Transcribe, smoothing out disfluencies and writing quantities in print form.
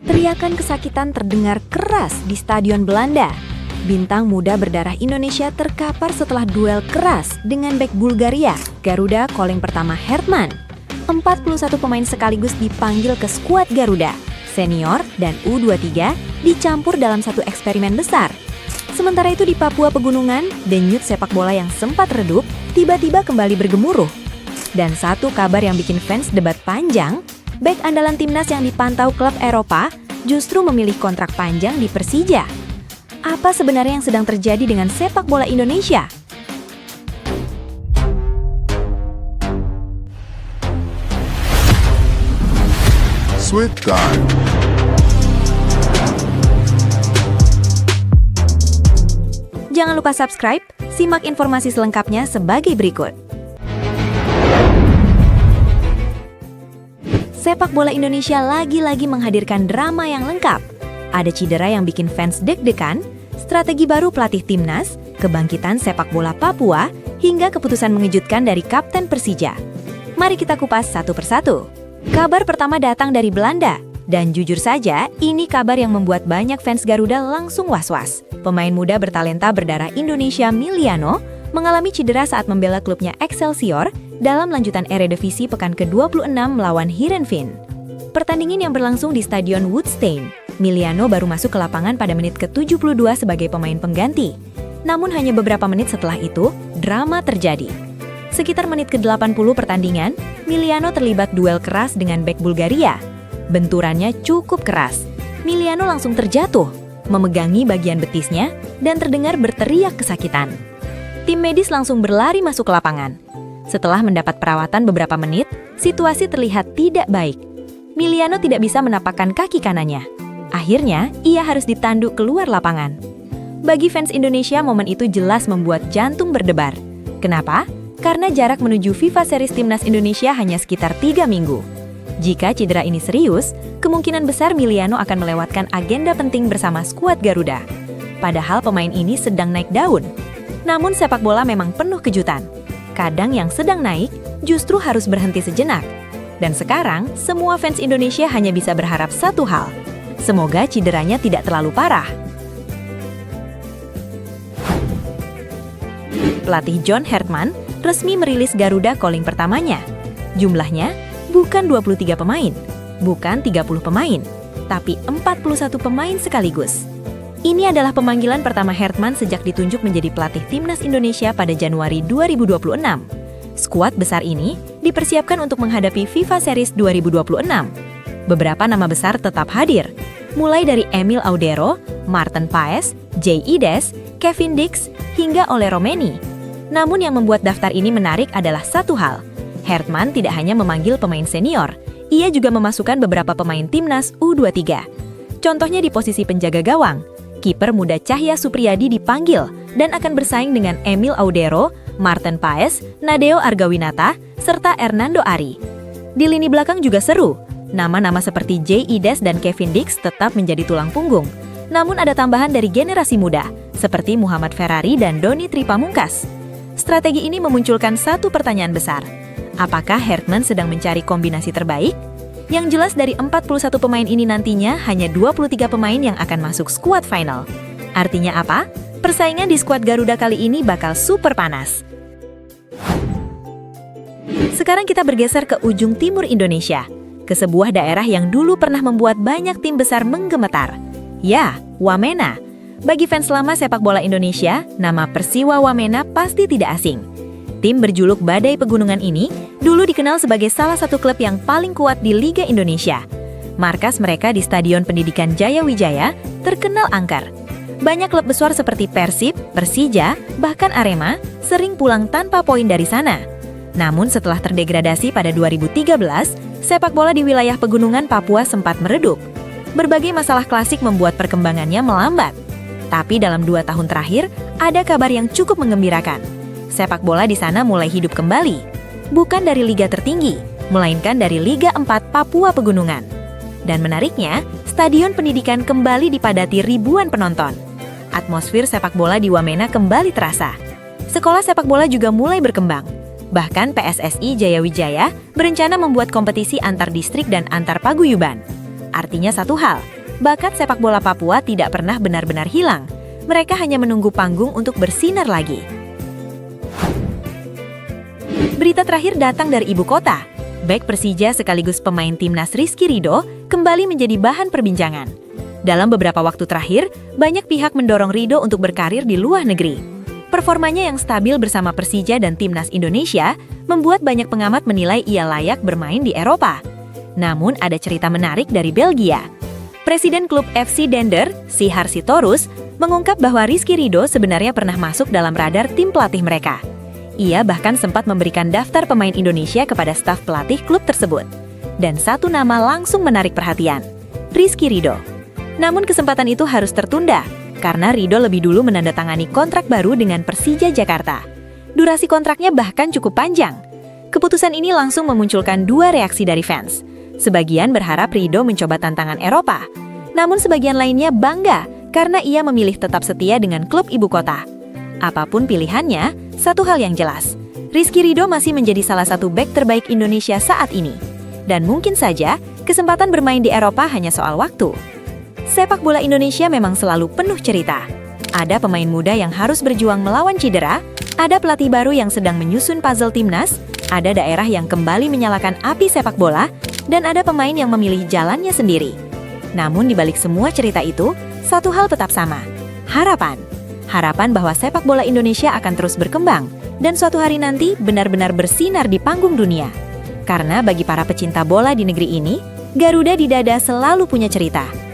Teriakan kesakitan terdengar keras di Stadion Belanda. Bintang muda berdarah Indonesia terkapar setelah duel keras dengan bek Bulgaria, Garuda calling pertama Hertman. 41 pemain sekaligus dipanggil ke skuad Garuda. Senior dan U23 dicampur dalam satu eksperimen besar. Sementara itu di Papua Pegunungan, denyut sepak bola yang sempat redup tiba-tiba kembali bergemuruh. Dan satu kabar yang bikin fans debat panjang, bek andalan timnas yang dipantau klub Eropa justru memilih kontrak panjang di Persija. Apa sebenarnya yang sedang terjadi dengan sepak bola Indonesia? Sweet Time. Jangan lupa subscribe, simak informasi selengkapnya sebagai berikut. Sepak bola Indonesia lagi-lagi menghadirkan drama yang lengkap. Ada cedera yang bikin fans deg-degan, strategi baru pelatih timnas, kebangkitan sepak bola Papua, hingga keputusan mengejutkan dari Kapten Persija. Mari kita kupas satu persatu. Kabar pertama datang dari Belanda. Dan jujur saja, ini kabar yang membuat banyak fans Garuda langsung was-was. Pemain muda bertalenta berdarah Indonesia Miliano mengalami cedera saat membela klubnya Excelsior dalam lanjutan Eredivisie pekan ke-26 melawan Heerenveen. Pertandingan yang berlangsung di Stadion Woudstein, Miliano baru masuk ke lapangan pada menit ke-72 sebagai pemain pengganti. Namun hanya beberapa menit setelah itu, drama terjadi. Sekitar menit ke-80 pertandingan, Miliano terlibat duel keras dengan bek Bulgaria. Benturannya cukup keras. Miliano langsung terjatuh, memegangi bagian betisnya, dan terdengar berteriak kesakitan. Tim medis langsung berlari masuk ke lapangan. Setelah mendapat perawatan beberapa menit, situasi terlihat tidak baik. Miliano tidak bisa menapakkan kaki kanannya. Akhirnya, ia harus ditanduk keluar lapangan. Bagi fans Indonesia, momen itu jelas membuat jantung berdebar. Kenapa? Karena jarak menuju FIFA Series Timnas Indonesia hanya sekitar 3 minggu. Jika cedera ini serius, kemungkinan besar Miliano akan melewatkan agenda penting bersama skuad Garuda. Padahal pemain ini sedang naik daun. Namun sepak bola memang penuh kejutan. Kadang yang sedang naik justru harus berhenti sejenak. Dan sekarang, semua fans Indonesia hanya bisa berharap satu hal. Semoga cederanya tidak terlalu parah. Pelatih John Hertman resmi merilis Garuda calling pertamanya. Jumlahnya bukan 23 pemain, bukan 30 pemain, tapi 41 pemain sekaligus. Ini adalah pemanggilan pertama Hertman sejak ditunjuk menjadi pelatih timnas Indonesia pada Januari 2026. Skuad besar ini dipersiapkan untuk menghadapi FIFA Series 2026. Beberapa nama besar tetap hadir, mulai dari Emil Audero, Maarten Paes, J. Ides, Kevin Dix, hingga Ole Romeni. Namun yang membuat daftar ini menarik adalah satu hal. Hertman tidak hanya memanggil pemain senior, ia juga memasukkan beberapa pemain timnas U23. Contohnya di posisi penjaga gawang, kiper muda Cahya Supriyadi dipanggil dan akan bersaing dengan Emil Audero, Maarten Paes, Nadeo Argawinata, serta Hernando Ari. Di lini belakang juga seru, nama-nama seperti J. Ides dan Kevin Dix tetap menjadi tulang punggung. Namun ada tambahan dari generasi muda, seperti Muhammad Ferrari dan Doni Tripamungkas. Strategi ini memunculkan satu pertanyaan besar. Apakah Hertman sedang mencari kombinasi terbaik? Yang jelas dari 41 pemain ini nantinya hanya 23 pemain yang akan masuk skuad final. Artinya apa? Persaingan di skuad Garuda kali ini bakal super panas. Sekarang kita bergeser ke ujung timur Indonesia, ke sebuah daerah yang dulu pernah membuat banyak tim besar menggemetar. Ya, Wamena. Bagi fans lama sepak bola Indonesia, nama Persiwa Wamena pasti tidak asing. Tim berjuluk Badai Pegunungan ini dulu dikenal sebagai salah satu klub yang paling kuat di Liga Indonesia. Markas mereka di Stadion Pendidikan Jaya Wijaya terkenal angker. Banyak klub besar seperti Persib, Persija, bahkan Arema sering pulang tanpa poin dari sana. Namun setelah terdegradasi pada 2013, sepak bola di wilayah pegunungan Papua sempat meredup. Berbagai masalah klasik membuat perkembangannya melambat. Tapi dalam 2 tahun terakhir, ada kabar yang cukup menggembirakan. Sepak bola di sana mulai hidup kembali. Bukan dari liga tertinggi, melainkan dari Liga 4 Papua Pegunungan. Dan menariknya, Stadion Pendidikan kembali dipadati ribuan penonton. Atmosfer sepak bola di Wamena kembali terasa. Sekolah sepak bola juga mulai berkembang. Bahkan PSSI Jayawijaya berencana membuat kompetisi antar distrik dan antar paguyuban. Artinya satu hal, bakat sepak bola Papua tidak pernah benar-benar hilang. Mereka hanya menunggu panggung untuk bersinar lagi. Berita terakhir datang dari ibu kota. Bek Persija sekaligus pemain timnas Rizky Ridho kembali menjadi bahan perbincangan. Dalam beberapa waktu terakhir, banyak pihak mendorong Ridho untuk berkarir di luar negeri. Performanya yang stabil bersama Persija dan timnas Indonesia membuat banyak pengamat menilai ia layak bermain di Eropa. Namun ada cerita menarik dari Belgia. Presiden klub FC Dender, Sihar Sitorus, mengungkap bahwa Rizky Ridho sebenarnya pernah masuk dalam radar tim pelatih mereka. Ia bahkan sempat memberikan daftar pemain Indonesia kepada staf pelatih klub tersebut. Dan satu nama langsung menarik perhatian, Rizky Ridho. Namun kesempatan itu harus tertunda, karena Ridho lebih dulu menandatangani kontrak baru dengan Persija Jakarta. Durasi kontraknya bahkan cukup panjang. Keputusan ini langsung memunculkan dua reaksi dari fans. Sebagian berharap Ridho mencoba tantangan Eropa, namun sebagian lainnya bangga karena ia memilih tetap setia dengan klub ibu kota. Apapun pilihannya, satu hal yang jelas, Rizky Ridho masih menjadi salah satu bek terbaik Indonesia saat ini. Dan mungkin saja, kesempatan bermain di Eropa hanya soal waktu. Sepak bola Indonesia memang selalu penuh cerita. Ada pemain muda yang harus berjuang melawan cedera, ada pelatih baru yang sedang menyusun puzzle timnas, ada daerah yang kembali menyalakan api sepak bola, dan ada pemain yang memilih jalannya sendiri. Namun di balik semua cerita itu, satu hal tetap sama, harapan. Harapan bahwa sepak bola Indonesia akan terus berkembang, dan suatu hari nanti benar-benar bersinar di panggung dunia. Karena bagi para pecinta bola di negeri ini, Garuda di dada selalu punya cerita.